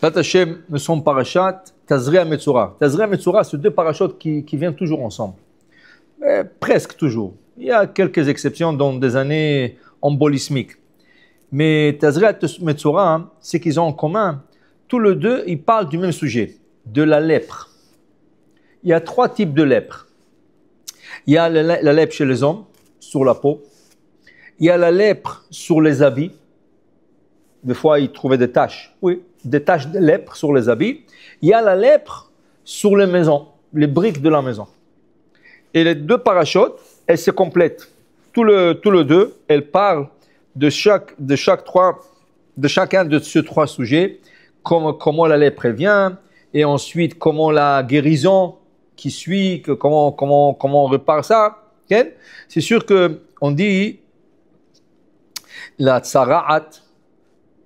Tat Hashem, nous sommes parashat Tazria Metzora. Tazria Metzora, c'est deux parachutes qui viennent toujours ensemble. Presque toujours. Il y a quelques exceptions dans des années embolismiques. Mais Tazria Metzora, c'est qu'ils ont en commun, tous les deux, ils parlent du même sujet, de la lèpre. Il y a trois types de lèpre. Il y a la lèpre chez les hommes, sur la peau. Il y a la lèpre sur les habits. Des fois, ils trouvaient des taches. Oui, des taches de lèpre sur les habits. Il y a la lèpre sur les maisons, les briques de la maison. Et les deux parachutes, elles se complètent. Tous les deux, elles parlent de chacun de ces trois sujets, comment la lèpre vient, et ensuite comment la guérison qui suit, comment on repart ça. Okay? C'est sûr qu'on dit la tsara'at,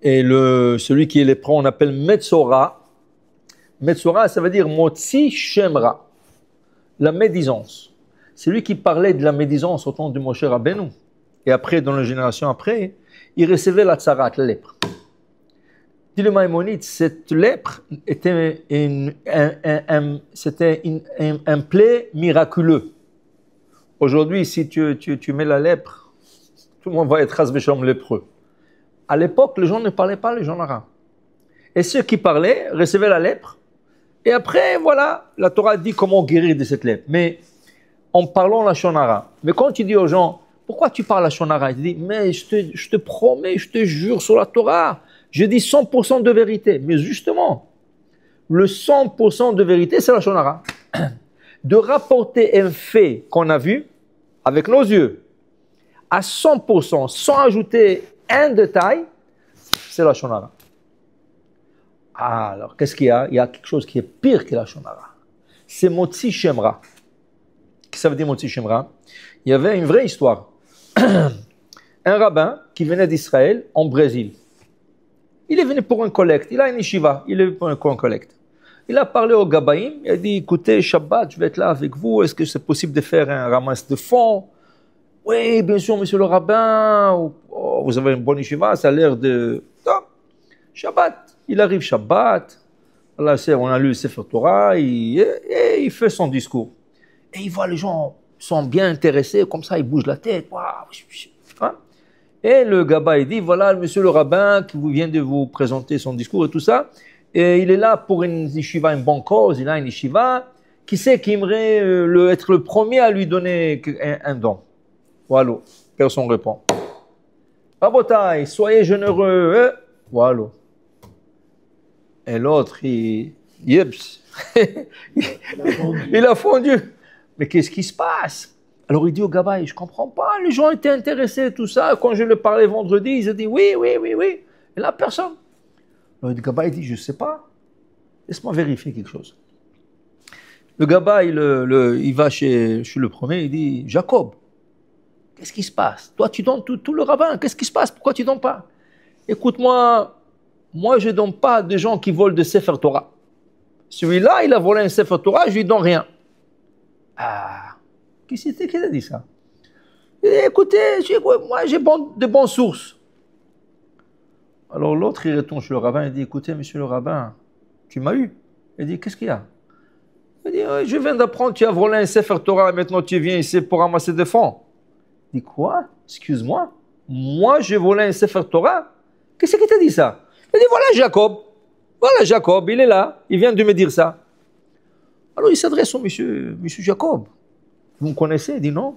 et celui qui est lépreux, on appelle Metzora. Metzora, ça veut dire Motzi Shemra, la médisance. C'est lui qui parlait de la médisance au temps de Moshe Rabbeinu. Et après, dans la génération après, il recevait la tsarat, la lèpre. Dit le Maïmonide, cette lèpre était un plaie miraculeux. Aujourd'hui, si tu mets la lèpre, tout le monde va être rasvesham lépreux. À l'époque, les gens ne parlaient pas les gens arabes. Et ceux qui parlaient recevaient la lèpre. Et après, voilà, la Torah dit comment guérir de cette lèpre. Mais en parlant la shonara. Mais quand tu dis aux gens, pourquoi tu parles la shonara? Ils disent, mais je te promets, je te jure sur la Torah, je dis 100% de vérité. Mais justement, le 100% de vérité, c'est la shonara. De rapporter un fait qu'on a vu avec nos yeux à 100%, sans ajouter un détail, c'est la shonara. Alors, qu'est-ce qu'il y a? Il y a quelque chose qui est pire que la shonara. C'est Motzi Shemra. Qu'est-ce que ça veut dire Motzi Shemra? Il y avait une vraie histoire. Un rabbin qui venait d'Israël, en Brésil. Il est venu pour un collecte. Il a une yeshiva. Il est venu pour un collecte. Il a parlé au Gabaïm. Il a dit, écoutez, Shabbat, je vais être là avec vous. Est-ce que c'est possible de faire un ramasse de fonds? Oui, bien sûr, monsieur le rabbin. Oh, vous avez une bonne yeshiva, ça a l'air de... Non. Shabbat. Il arrive Shabbat. Là, on a lu le Sefer Torah. Et il fait son discours. Et il voit les gens sont bien intéressés. Comme ça, il bouge la tête. Hein? Et le Gaba, il dit, voilà, monsieur le rabbin qui vient de vous présenter son discours et tout ça. Et il est là pour une yeshiva, une bonne cause. Il a une yeshiva. Qui sait qui aimerait être le premier à lui donner un don? Voilà. Personne ne répond. Rabotaï, soyez généreux. Voilà. Et l'autre, il a fondu. Mais qu'est-ce qui se passe? Alors il dit au Gabaï, je ne comprends pas, les gens étaient intéressés, tout ça. Quand je leur parlais vendredi, ils ont dit oui. Et là, personne. Alors le Gabaï dit, je ne sais pas. Laisse-moi vérifier quelque chose. Le Gabaï, il va chez le premier, il dit, Jacob, qu'est-ce qui se passe? Toi, tu donnes tout le rabbin, qu'est-ce qui se passe? Pourquoi tu ne donnes pas? Écoute-moi, moi, je ne donne pas de gens qui volent de Sefer Torah. Celui-là, il a volé un Sefer Torah, je ne lui donne rien. Ah, qui a dit ça? Écoutez, moi, j'ai de bonnes sources. Alors l'autre, il retourne chez le rabbin, il dit, écoutez, monsieur le rabbin, tu m'as eu. Il dit, qu'est-ce qu'il y a? Il dit, je viens d'apprendre, tu as volé un Sefer Torah, et maintenant tu viens ici pour ramasser des fonds. Il dit, quoi? Excuse-moi, moi, j'ai volé un Sefer Torah? Qu'est-ce qui t'a dit ça? Il dit, voilà Jacob, il est là, il vient de me dire ça. Alors il s'adresse au monsieur Jacob. Vous me connaissez? Il dit non.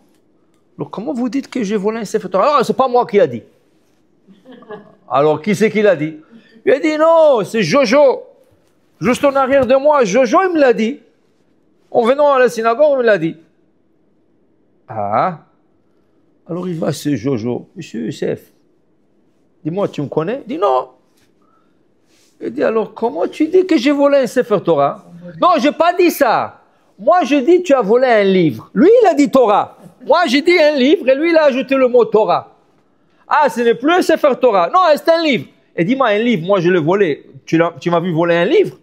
Alors comment vous dites que j'ai volé un Sefer Torah? Alors c'est pas moi qui l'a dit. Alors qui c'est qui l'a dit? Il a dit non, c'est Jojo. Juste en arrière de moi, Jojo il me l'a dit. En venant à la synagogue, il me l'a dit. Ah. Alors il va chez Jojo. Monsieur Youssef, dis-moi, tu me connais? Il dit non. Il dit alors comment tu dis que j'ai volé un Sefer Torah? Non, je n'ai pas dit ça. Moi, je dis tu as volé un livre. Lui, il a dit Torah. Moi, j'ai dit un livre et lui, il a ajouté le mot Torah. Ah, ce n'est plus un Sefer Torah. Non, c'est un livre. Et dis-moi, un livre, moi, je l'ai volé. Tu m'as vu voler un livre?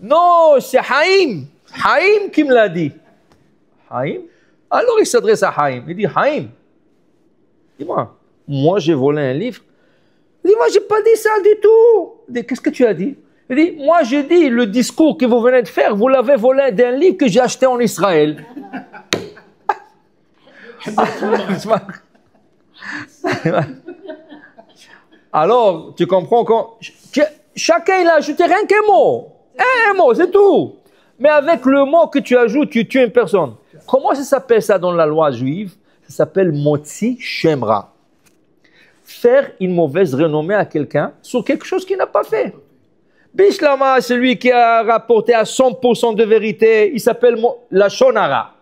Non, c'est Haïm. Haïm qui me l'a dit. Haïm? Alors, il s'adresse à Haïm. Il dit, Haïm, dis-moi, moi, j'ai volé un livre. Il dit, moi, je n'ai pas dit ça du tout. Il dit, qu'est-ce que tu as dit? Il dit, moi j'ai dit, le discours que vous venez de faire, vous l'avez volé d'un livre que j'ai acheté en Israël. Alors, tu comprends que chacun il a ajouté rien qu'un mot. Un mot, c'est tout. Mais avec le mot que tu ajoutes, tu tues une personne. Comment ça s'appelle ça dans la loi juive? Ça s'appelle Motzi Shemra. Faire une mauvaise renommée à quelqu'un sur quelque chose qu'il n'a pas fait. Bishlama, celui qui a rapporté à 100% de vérité, il s'appelle la Shonara.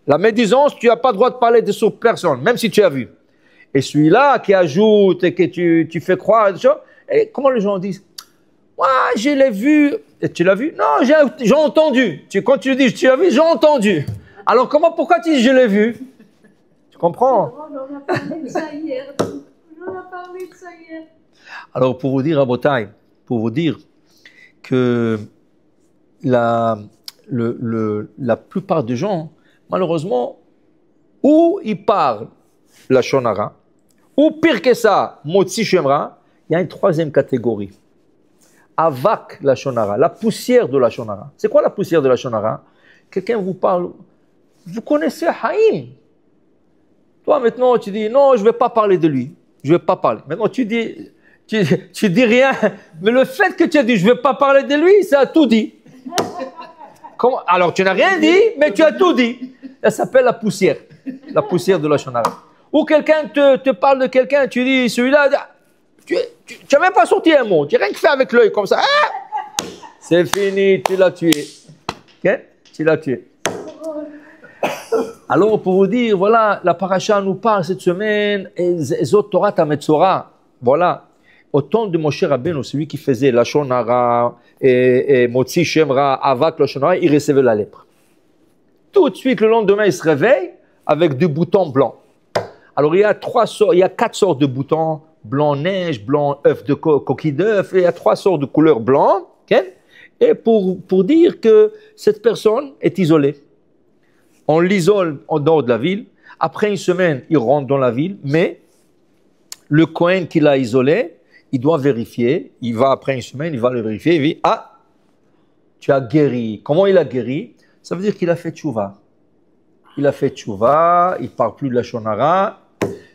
La médisance, tu n'as pas le droit de parler de sur personne, même si tu as vu. Et celui-là qui ajoute et que tu fais croire, et comment les gens disent? Moi, je l'ai vu. Et tu l'as vu? Non, j'ai entendu. Quand tu dis tu l'as vu, j'ai entendu. Alors pourquoi tu dis je l'ai vu? Tu comprends? On en a parlé de ça hier. Alors pour vous dire, Rabotai, pour vous dire que la plupart des gens, malheureusement, ou ils parlent la Shonara, ou pire que ça, Motzi Shemra, il y a une troisième catégorie. Avak la Shonara, la poussière de la Shonara. C'est quoi la poussière de la Shonara? Quelqu'un vous parle, vous connaissez Haïm. Toi maintenant tu dis, non, je ne vais pas parler de lui. Je ne vais pas parler. Maintenant tu dis rien, mais le fait que tu as dit, je ne vais pas parler de lui, ça a tout dit. Alors tu n'as rien dit, mais tu as tout dit. Ça s'appelle la poussière de la Shonara. Ou quelqu'un te parle de quelqu'un, tu dis, celui-là, tu n'as même pas sorti un mot, tu n'as rien que fait avec l'œil comme ça. Ah, c'est fini, tu l'as tué. Okay? Tu l'as tué. Alors, pour vous dire, voilà, la paracha nous parle cette semaine, Zot Torah Tametzora. Voilà. Au temps de Moshe Rabbeinu, celui qui faisait la Shonara et Motzi Shemra, Avak la Shonara, il recevait la lèpre. Tout de suite, le lendemain, il se réveille avec des boutons blancs. Alors, il y a 4 sortes de boutons, blanc neige, blanc œuf de coquille d'œuf, et il y a 3 sortes de couleurs blancs. Okay? Et pour dire que cette personne est isolée. On l'isole en dehors de la ville. Après une semaine, il rentre dans la ville, mais le Kohen qui l'a isolé, il doit vérifier. Il va après une semaine, il va le vérifier. Il dit, ah, tu as guéri. Comment il a guéri? Ça veut dire qu'il a fait tchouva. Il a fait tchouva, il ne parle plus de la Shonara.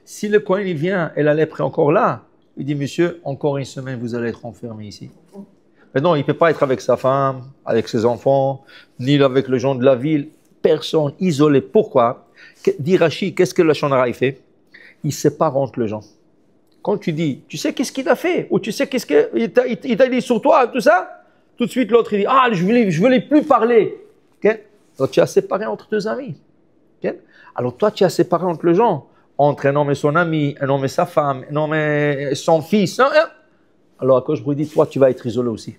Si le Kohen il vient et la lèpre est encore là, il dit, monsieur, encore une semaine, vous allez être enfermé ici. Mais non, il ne peut pas être avec sa femme, avec ses enfants, ni avec les gens de la ville. Personne isolée. Pourquoi? Dit Rashi, qu'est-ce que la Shonara il fait? Il sépare entre les gens. Quand tu dis, tu sais qu'est-ce qu'il a fait? Ou tu sais qu'est-ce qu'il t'a dit sur toi, tout ça? Tout de suite, l'autre, il dit, ah, je ne voulais plus parler. Okay? Alors, tu as séparé entre 2 amis. Okay? Alors, toi, tu as séparé entre les gens. Entre un homme et son ami, un homme et sa femme, un homme et son fils. Alors, quand je vous dis, toi, tu vas être isolé aussi.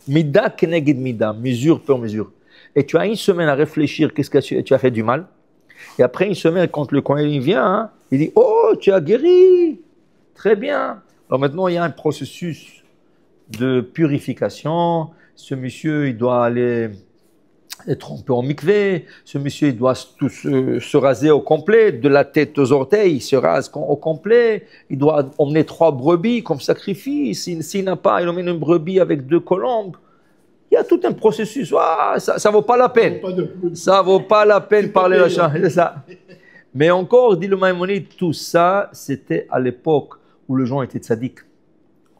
Mida keneged mida, mesure pour mesure. Et tu as une semaine à réfléchir, qu'est-ce que tu as fait du mal. Et après une semaine, quand le Kohen vient, hein, il dit, oh, tu as guéri. Très bien. Alors maintenant, il y a un processus de purification. Ce monsieur, il doit aller être un peu en mikvé. Ce monsieur, il doit se raser au complet, de la tête aux orteils, il se rase au complet. Il doit emmener 3 brebis comme sacrifice. S'il n'a pas, il emmène une brebis avec 2 colombes. Il y a tout un processus. Ah, ça ne vaut pas la peine. Ça ne vaut pas la peine de parler la chanson. C'est ça. Mais encore, dit le Maïmonide, tout ça, c'était à l'époque où les gens étaient tzaddik.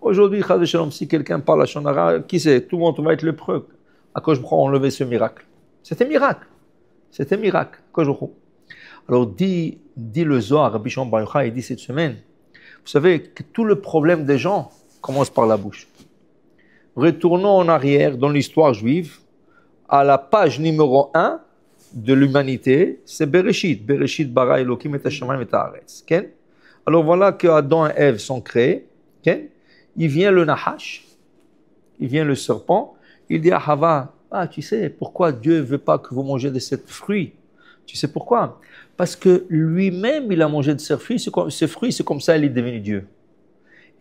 Aujourd'hui, si quelqu'un parle la Shonara, qui sait? Tout le monde va être lépreux. À quoi je prends enlever ce miracle? C'était miracle. C'était miracle. Alors, dit le Zohar, Rabbi Shimon Bar Yochai, il dit cette semaine, vous savez que tout le problème des gens commence par la bouche. Retournons en arrière dans l'histoire juive, à la page numéro 1 de l'humanité, c'est Bereshit. Bereshit bara Elokim et Hashemayim et haaretz. Alors voilà que Adam et Ève sont créés. Il vient le Nahash, il vient le serpent, il dit à Hava, ah, tu sais pourquoi Dieu ne veut pas que vous mangez de ce fruit? Tu sais pourquoi? Parce que lui-même, il a mangé de ce fruit, c'est comme ça il est devenu Dieu.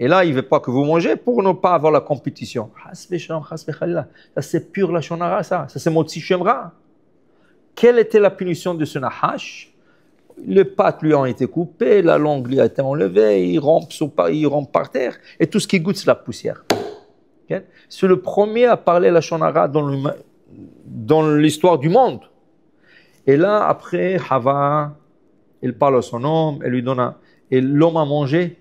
Et là, il ne veut pas que vous mangez pour ne pas avoir la compétition. Ça, c'est pur la Shonara, ça c'est Motzi Shemra. Quelle était la punition de ce Nahash? Les pattes lui ont été coupées, la langue lui a été enlevée, il rampe par terre, et tout ce qui goûte, c'est la poussière. Okay? C'est le premier à parler la shonara dans l'histoire du monde. Et là, après, Hava, elle parle à son homme, elle lui donne et l'homme a mangé.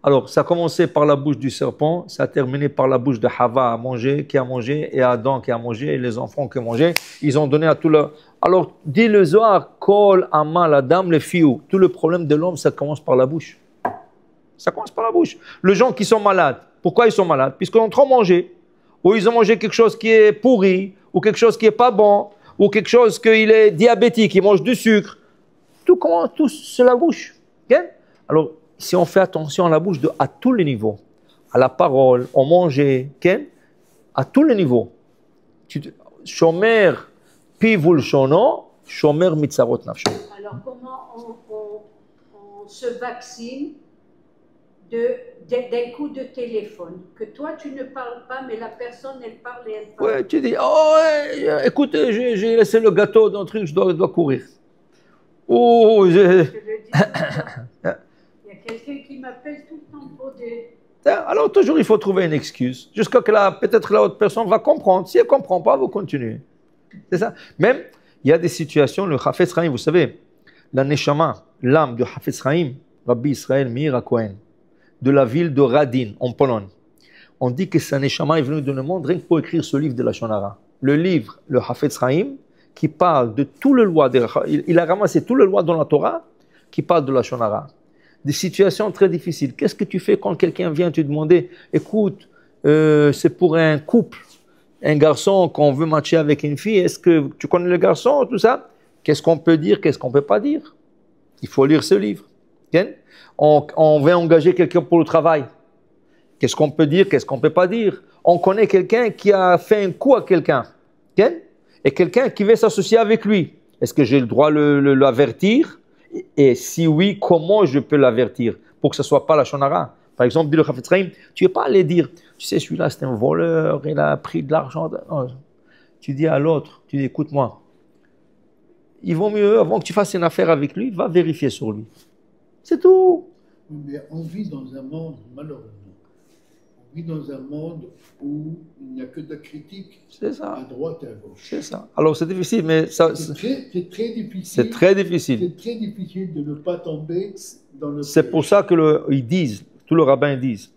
Alors, ça a commencé par la bouche du serpent, ça a terminé par la bouche de Hava à manger, qui a mangé, et Adam qui a mangé, et les enfants qui ont mangé. Ils ont donné à tout leur... Alors, dit le Zohar, Kol, Amal, Adam, les filles, tout le problème de l'homme, ça commence par la bouche. Ça commence par la bouche. Les gens qui sont malades, pourquoi ils sont malades? Puisqu'ils ont trop mangé, ou ils ont mangé quelque chose qui est pourri, ou quelque chose qui n'est pas bon, ou quelque chose qu'il est diabétique, il mange du sucre. Tout c'est la bouche. Okay? Alors, si on fait attention à la bouche à tous les niveaux, à la parole, au manger, okay? À tous les niveaux. Shomer pivul shono, shomer mitzarot nafsho. Alors, comment on se vaccine d'un coup de téléphone? Que toi, tu ne parles pas, mais la personne, elle parle et elle parle. Ouais, tu dis, oh, ouais, écoute, j'ai laissé le gâteau dans le truc, je dois courir. Oh, Je le dis. Il y a quelqu'un qui m'appelle tout le temps pour des... Alors, toujours, il faut trouver une excuse. Jusqu'à ce que peut-être la autre personne va comprendre. Si elle ne comprend pas, vous continuez. C'est ça. Même, il y a des situations, le Chafetz Chaim, vous savez, la Neshama, l'âme de Chafetz Chaim, Rabbi Israël Meir HaKohen, de la ville de Radin, en Pologne. On dit que sa Neshama est venue dans le monde rien que pour écrire ce livre de la Shonara. Le livre, le Chafetz Chaim, qui parle de tout le loi, il a ramassé tout le loi dans la Torah, qui parle de la Shonara. Des situations très difficiles. Qu'est-ce que tu fais quand quelqu'un vient te demander, écoute, c'est pour un couple, un garçon qu'on veut matcher avec une fille, est-ce que tu connais le garçon, tout ça? Qu'est-ce qu'on peut dire, qu'est-ce qu'on ne peut pas dire? Il faut lire ce livre. Okay? On veut engager quelqu'un pour le travail. Qu'est-ce qu'on peut dire, qu'est-ce qu'on ne peut pas dire? On connaît quelqu'un qui a fait un coup à quelqu'un. Okay? Et quelqu'un qui veut s'associer avec lui. Est-ce que j'ai le droit de l'avertir? Et si oui, comment je peux l'avertir pour que ce ne soit pas la shonara? Par exemple, dit le Chafetz Chaim, tu ne vas pas aller dire, tu sais, celui-là, c'est un voleur, il a pris de l'argent. Non. Tu dis à l'autre, tu dis, écoute-moi, il vaut mieux, avant que tu fasses une affaire avec lui, va vérifier sur lui. C'est tout. Mais on vit dans un monde, malheureusement, on vit dans un monde où il n'y a que de la critique. C'est ça. À droite et à gauche. C'est ça. Alors c'est difficile, mais ça. C'est très difficile. C'est très difficile. C'est très difficile de ne pas tomber dans le. C'est pour ça que ils disent, tous les rabbins disent,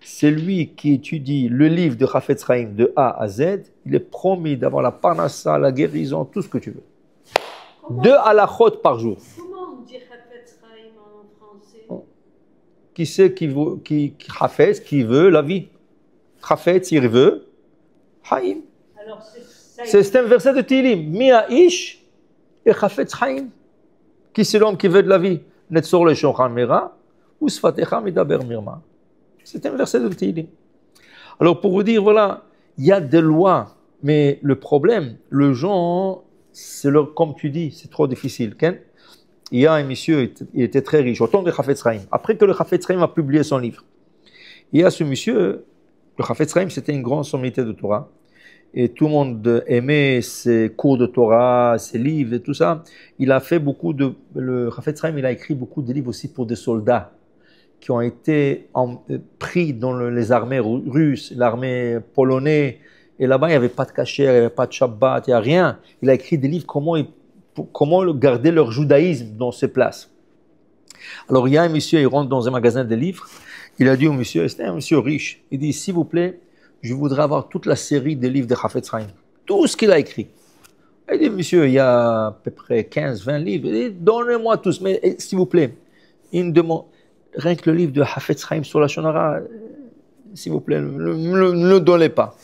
c'est lui qui étudie le livre de Chafetz Chaim de A à Z, il est promis d'avoir la parnassa, la guérison, tout ce que tu veux. 2 halachot par jour. Comment on dit Chafetz Chaim en français? Qui c'est Chafetz, qui veut la vie? Chafetz, il veut. Chaim. Alors C'est un verset de Tehillim. Mia ish et Chafetz Chaim. Qui c'est l'homme qui veut de la vie? Netzor le shochan mera ou sfatecha midaber mirma. C'est un verset de Tehillim. Alors pour vous dire, voilà, il y a des lois, mais le problème, le gens, comme tu dis, c'est trop difficile. Il y a un monsieur, il était très riche, au temps de Chafetz Chaim. Après que le Chafetz Chaim a publié son livre, il y a ce monsieur, le Chafetz Chaim, c'était une grande sommité de Torah. Et tout le monde aimait ses cours de Torah, ses livres et tout ça. Il a fait le Chafetz Chaim, il a écrit beaucoup de livres aussi pour des soldats qui ont été pris dans les armées russes, l'armée polonaise. Et là-bas, il n'y avait pas de cachère, il n'y avait pas de Shabbat, il n'y a rien. Il a écrit des livres comment garder leur judaïsme dans ces places. Alors, il y a un monsieur, il rentre dans un magasin de livres. Il a dit au monsieur, c'était un monsieur riche, il dit, s'il vous plaît, je voudrais avoir toute la série des livres de Chafetz Chaim. Tout ce qu'il a écrit. Il dit, monsieur, il y a à peu près 15-20 livres. Il dit, donnez-moi tous, mais s'il vous plaît, il me demande, rien que le livre de Chafetz Chaim sur la Shonara, s'il vous plaît, ne le donnez pas.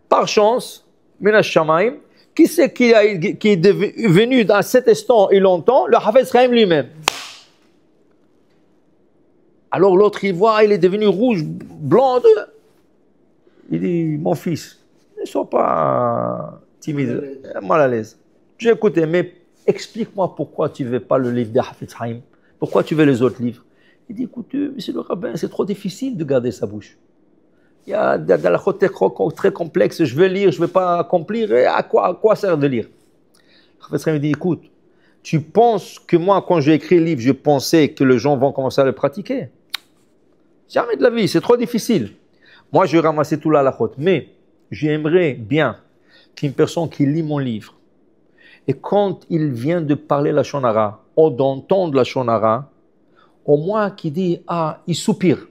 Par chance, Minash Shamaim, qui c'est qui est venu dans cet instant et longtemps? Le Chafetz Chaim lui-même. Alors l'autre, il voit, il est devenu rouge, blanc. Il dit, mon fils, ne sois pas timide, mal à l'aise. J'ai écouté, mais explique-moi pourquoi tu ne veux pas le livre de Chafetz Chaim. Pourquoi tu veux les autres livres? Il dit, écoute, monsieur le rabbin, c'est trop difficile de garder sa bouche. Il y a des halachot très complexes, je veux lire, je ne vais pas accomplir, et à quoi sert de lire? Chafetz Chaim dit, écoute, tu penses que moi, quand j'ai écrit le livre, je pensais que les gens vont commencer à le pratiquer? Jamais de la vie, c'est trop difficile. Moi, je vais ramasser tout la halachot. Mais j'aimerais bien qu'une personne qui lit mon livre, et quand il vient de parler la shonara, ou d'entendre la shonara, au moins qui dit, ah, il soupire.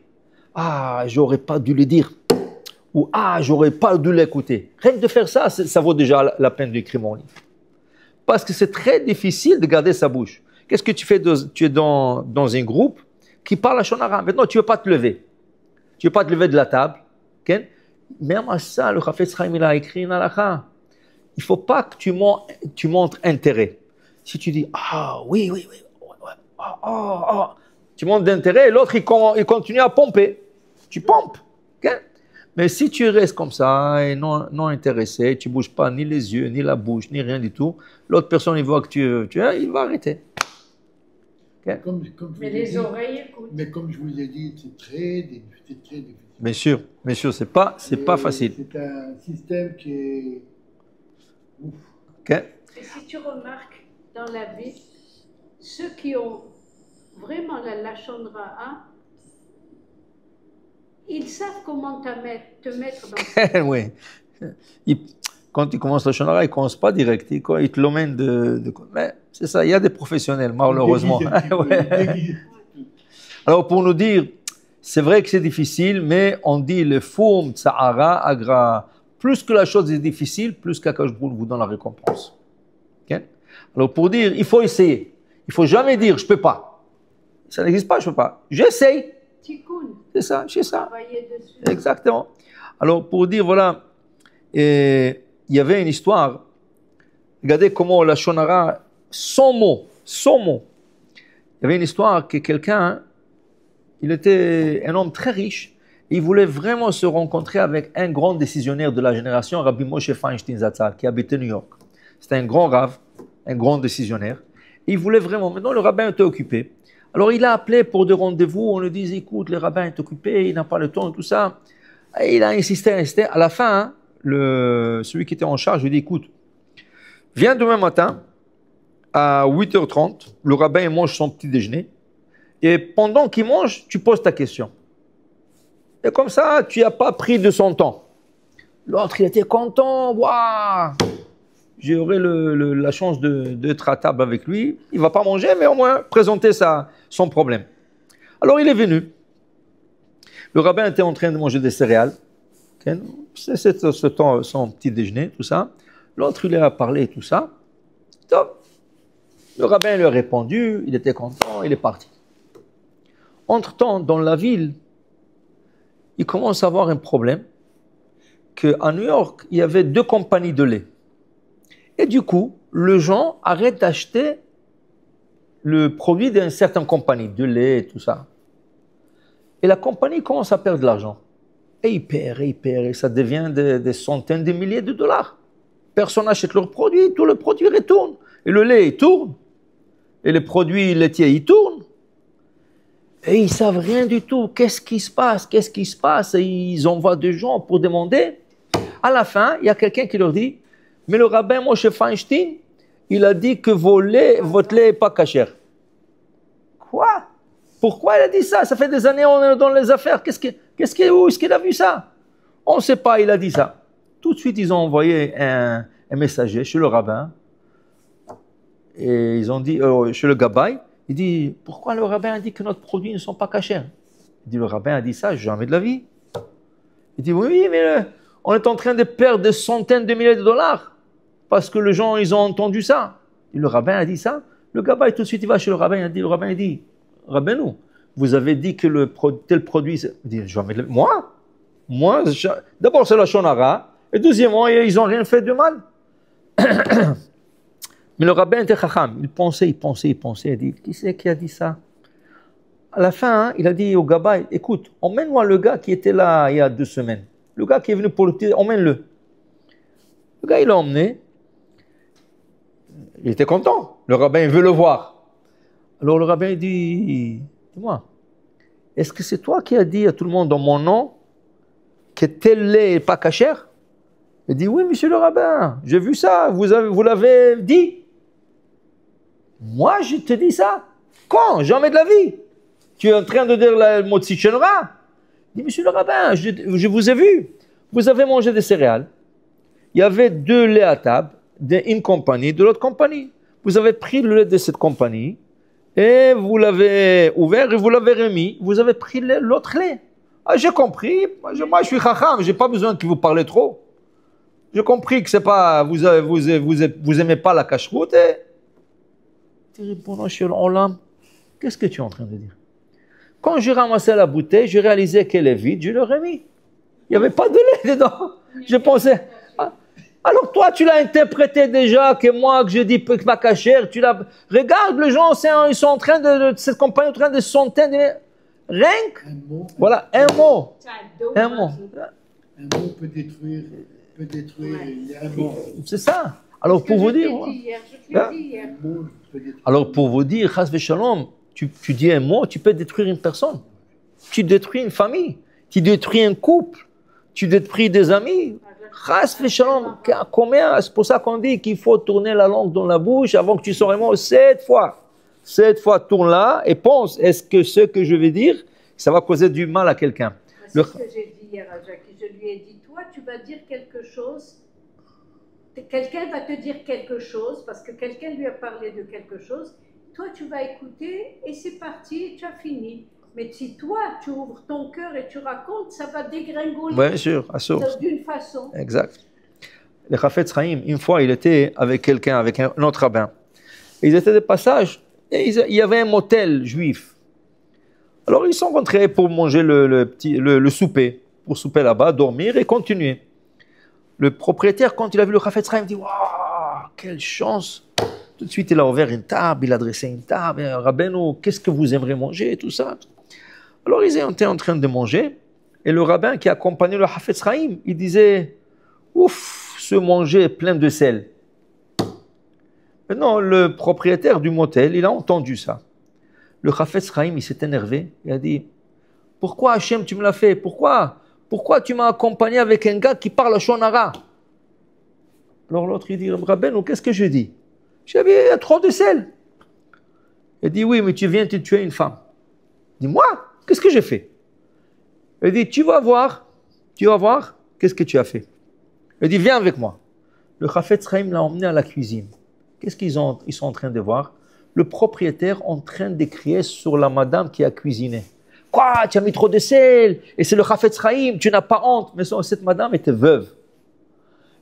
Ah, j'aurais pas dû le dire. Ou ah, j'aurais pas dû l'écouter. Rien que de faire ça, ça vaut déjà la peine d'écrire mon livre. Parce que c'est très difficile de garder sa bouche. Qu'est-ce que tu fais? Tu es dans un groupe qui parle à shonara. Maintenant, tu ne veux pas te lever. Tu ne veux pas te lever de la table. Okay? Même à ça, le Chafetz Chaim, il a écrit une halakha. Il ne faut pas que tu montres intérêt. Si tu dis, ah oui, ouais, tu montres d'intérêt et l'autre, il continue à pomper. Tu pompes. Okay? Mais si tu restes comme ça et non intéressé, tu ne bouges pas ni les yeux, ni la bouche, ni rien du tout, l'autre personne, il voit que il va arrêter. Okay? Mais les oreilles écoutent. Mais comme je vous ai dit, c'est très difficile. Bien sûr, c'est pas facile. C'est un système qui est ouf. Okay? Et si tu remarques dans la vie, ceux qui ont vraiment la Lachon Ra'a, ils savent comment te mettre dans oui. Quand ils commencent la shonara, ils ne commencent pas direct. Ils te l'emmènent Mais c'est ça, il y a des professionnels, malheureusement. Ouais. Alors, pour nous dire, c'est vrai que c'est difficile, mais on dit le foum tsa'ara agra. Plus que la chose est difficile, plus qu'Akadosh Baruch Hu vous donne la récompense. Okay? Alors, pour dire, il faut essayer. Il ne faut jamais dire, je ne peux pas. Ça n'existe pas, je ne peux pas. J'essaye. C'est ça, c'est ça. Exactement. Alors, pour dire, voilà, il y avait une histoire. Regardez comment la shonara, sans mot. Il y avait une histoire que quelqu'un, il était un homme très riche, et il voulait vraiment se rencontrer avec un grand décisionnaire de la génération, Rabbi Moshe Feinstein Zatzal, qui habitait New York. C'était un grand rave, un grand décisionnaire. Et il voulait vraiment, maintenant le rabbin était occupé. Alors il a appelé pour des rendez-vous, on lui dit, écoute, le rabbin est occupé, il n'a pas le temps, tout ça. Et il a insisté. À la fin, celui qui était en charge lui dit, écoute, viens demain matin à 8h30, le rabbin mange son petit déjeuner, et pendant qu'il mange, tu poses ta question. Et comme ça, tu n'as pas pris de son temps. L'autre, il était content, waouh, j'aurai la chance d'être à table avec lui. Il ne va pas manger, mais au moins présenter son problème. Alors il est venu. Le rabbin était en train de manger des céréales. C'est son petit déjeuner, tout ça. L'autre, il a parlé, tout ça. Top. Le rabbin lui a répondu, il était content, il est parti. Entre-temps, dans la ville, il commence à avoir un problème qu'à New York, il y avait 2 compagnies de lait. Et du coup, les gens arrêtent d'acheter le produit d'une certaine compagnie, de lait et tout ça. Et la compagnie commence à perdre de l'argent. Et il perd, et ça devient des centaines de milliers de dollars. Personne n'achète leur produit, tout le produit retourne. Et le lait, il tourne. Et les produits laitiers, ils tournent. Et ils ne savent rien du tout. Qu'est-ce qui se passe? Et ils envoient des gens pour demander. À la fin, il y a quelqu'un qui leur dit, mais le rabbin Moshe Feinstein, il a dit que votre lait n'est pas cachère. Quoi? Pourquoi il a dit ça? Ça fait des années qu'on est dans les affaires. Où est-ce qu'il a vu ça? On ne sait pas, il a dit ça. Tout de suite, ils ont envoyé un messager chez le rabbin. Et ils ont dit, chez le gabaï, il dit, pourquoi le rabbin a dit que nos produits ne sont pas cachers? Il dit, le rabbin a dit ça, jamais de la vie. Il dit, oui, mais on est en train de perdre des centaines de milliers de dollars parce que les gens, ils ont entendu ça. Et le rabbin a dit ça. Le gabaï, tout de suite, il va chez le rabbin, le rabbin dit, Rabbeinu, vous avez dit que tel produit, il dit, jamais de la vie. Moi, d'abord, c'est la shonara, et deuxièmement, ils n'ont rien fait de mal. Mais le rabbin était chacham, il pensait, il dit, qui c'est qui a dit ça? À la fin, il a dit au gabaï, écoute, emmène-moi le gars qui était là il y a 2 semaines. Le gars qui est venu pour le petit, emmène-le. Le gars, il l'a emmené. Il était content. Le rabbin veut le voir. Alors le rabbin dit, dis-moi, est-ce que c'est toi qui as dit à tout le monde dans mon nom que tel lait n'est pas cachère? Il dit, oui, monsieur le rabbin, j'ai vu ça, vous l'avez dit. Moi, je te dis ça. Quand? Jamais de la vie. Tu es en train de dire le mot de Sichenra. Il dit, monsieur le rabbin, je vous ai vu. Vous avez mangé des céréales. Il y avait 2 laits à table, d'une compagnie, de l'autre compagnie. Vous avez pris le lait de cette compagnie et vous l'avez ouvert et vous l'avez remis. Vous avez pris l'autre lait. Ah, j'ai compris. Moi, je suis chacham. Je n'ai pas besoin que vous parlez trop. J'ai compris que c'est pas, vous aimez pas la cacheroute. Qu'est-ce que tu es en train de dire? Quand j'ai ramassé la bouteille, j'ai réalisé qu'elle est vide, je l'ai remis. Il n'y avait pas de lait dedans. Je pensais. Alors toi, tu l'as interprété déjà que moi, que je dis que ma cachère, tu l'as. Regarde, les gens, ils sont en train cette compagnie est en train de centaines de. Rien que. Voilà, un mot. Un mot. Un mot peut détruire. Un mot. C'est ça. Alors pour vous dire. Alors pour vous dire, chas v'shalom, tu dis un mot, tu peux détruire une personne. Tu détruis une famille. Tu détruis un couple. Tu détruis des amis. Chas v'shalom. Combien? C'est pour ça qu'on dit qu'il faut tourner la langue dans la bouche avant que tu sois vraiment 7 fois. 7 fois, tourne là et pense, est-ce que ce que je vais dire, ça va causer du mal à quelqu'un? C'est ce que j'ai dit hier à Jackie. Je lui ai dit, toi, tu vas dire quelque chose. Quelqu'un va te dire quelque chose parce que quelqu'un lui a parlé de quelque chose. Toi, tu vas écouter et c'est parti, tu as fini. Mais si toi, tu ouvres ton cœur et tu racontes, ça va dégringoler. Bien sûr, à source. D'une façon. Exact. Le Chafetz Chaim, une fois, il était avec quelqu'un, avec un autre rabbin. Ils étaient de passage et il y avait un motel juif. Alors ils sont rentrés pour manger le souper, pour souper là-bas, dormir et continuer. Le propriétaire, quand il a vu le Chafetz Chaim, il dit « Waouh, quelle chance !» Tout de suite, il a ouvert une table, il a dressé une table. « Rabbeinu, qu'est-ce que vous aimeriez manger ?» et tout ça. Alors, ils étaient en train de manger. Et le rabbin qui accompagnait le Chafetz Chaim, il disait « Ouf, ce manger est plein de sel. » Maintenant, le propriétaire du motel, il a entendu ça. Le Chafetz Chaim, il s'est énervé. Il a dit « Pourquoi, Hachem, tu me l'as fait? Pourquoi tu m'as accompagné avec un gars qui parle shonara ?» Alors l'autre, il dit « Rabbeinu, qu'est-ce que je dis? J'ai dit, il y a trop de sel. » Il dit « Oui, mais tu viens de tuer une femme. » Il dit « Moi, qu'est-ce que j'ai fait? » Il dit « Tu vas voir, qu'est-ce que tu as fait. » Il dit « Viens avec moi. » Le Chafetz Chaim l'a emmené à la cuisine. Qu'est-ce qu'ils sont en train de voir? Le propriétaire en train de crier sur la madame qui a cuisiné. « Quoi, tu as mis trop de sel? Et c'est le Chafetz Chaim, tu n'as pas honte. » Mais cette madame était veuve.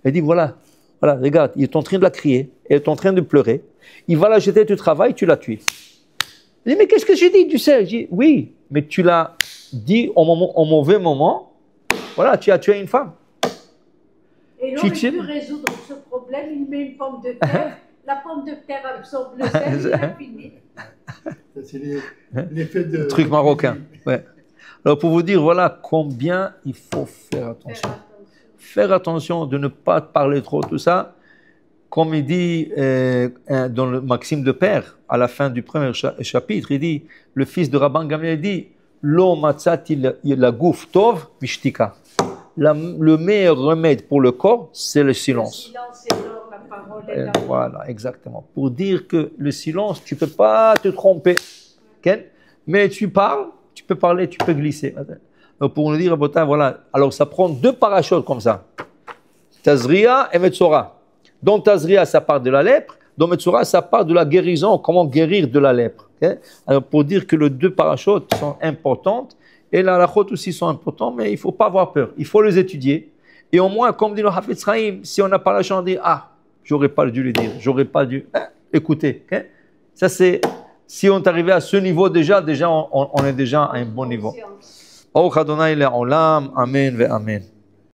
Elle dit, voilà, regarde, il est en train de la crier, elle est en train de pleurer, il va la jeter du travail, tu l'as tuée. Elle dit, mais qu'est-ce que j'ai dit, tu sais? Je dis, oui, mais tu l'as dit au mauvais moment, voilà, tu as tué une femme. Et il aurait pu résoudre ce problème, il met une pomme de terre, la pomme de terre absorbe le sel, il a fini. C'est l'effet de... Truc marocain, ouais. Alors pour vous dire, voilà combien il faut faire attention. Faire attention de ne pas parler trop, tout ça. Comme il dit dans le Maxime de Père, à la fin du premier chapitre, il dit, le fils de Rabban Gamliel dit, Lo matzati la gouf tov mishtika. Le meilleur remède pour le corps, c'est le silence. Le silence est l'or, la parole est l'amour. Voilà, exactement. Pour dire que le silence, tu ne peux pas te tromper. Okay? Mais tu parles, tu peux parler, tu peux glisser. Donc pour nous dire, voilà, alors ça prend 2 parachutes comme ça. Tazria et Metzora. Dans Tazria, ça part de la lèpre. Dans Metzora, ça part de la guérison, comment guérir de la lèpre. Okay? Alors pour dire que les 2 parachutes sont importantes, et la halachot aussi sont importants, mais il ne faut pas avoir peur. Il faut les étudier. Et au moins, comme dit le Chafetz Chaim, si on n'a pas la chance de dire, ah, j'aurais pas dû le dire, j'aurais pas dû écouter. Okay? Ça c'est, si on est arrivé à ce niveau déjà on est déjà à un bon niveau. Baruch Adonai le'olam, amen ve amen.